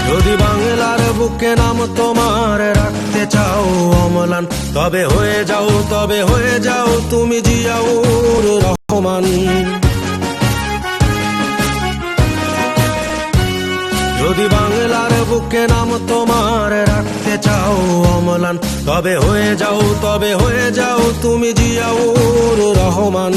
যদি বাংলার বুকে নাম তোমার রাখতে চাও অম্লান, তবে হয়ে যাও তুমি জিয়াউর রহমান। যদি বাংলার বুকে নাম তোমার রাখতে চাও অম্লান, তবে হয়ে যাও তুমি জিয়াউর রহমান।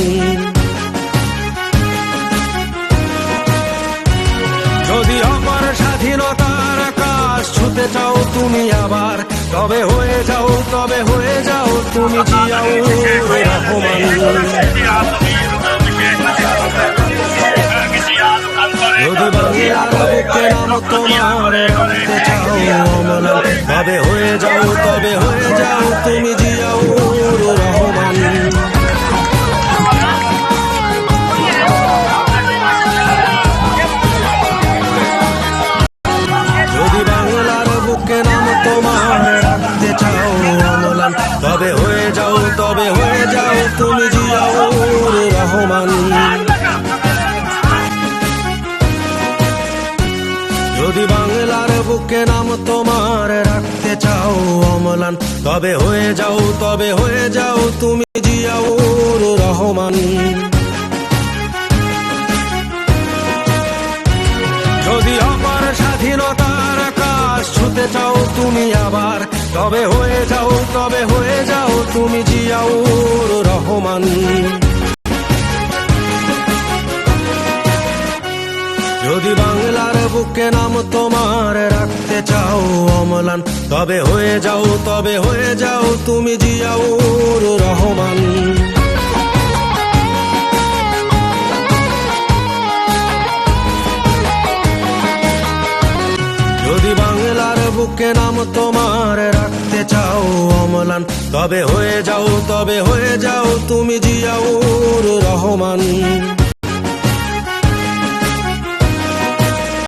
যদি অপার স্বাধীনতার আকাশ ছুতে চাও তুমি আবার, তবে হয়ে যাও তুমি জিয়াউর রহমান। যদি বাংলার বুকে নাম তোমার রাখতে চাও অম্লান, তবে হয়ে যাও তুমি জিয়াউর রহমান। যদি বাংলার বুকে নাম তোমার রাখতে চাও অম্লান, তবে হয়ে যাও তুমি জিয়াউর রহমান। যদি বাংলার বুকে নাম তোমার রাখতে চাও অম্লান, তবে হয়ে যাও তুমি জিয়াউর রহমান। যদি অপার স্বাধীনতার আকাশ ছুতে চাও তুমি আবার, তবে হয়ে যাও তুমি জিয়াউর রহমান। যদি বাংলার বুকে নাম তোমার রাখতে চাও অম্লান, তবে হয়ে যাও তুমি জিয়াউর রহমান। যদি বাংলার বুকে নাম তোমার রাখতে চাও অম্লান, তবে হয়ে যাও তুমি জিয়াউর রহমান।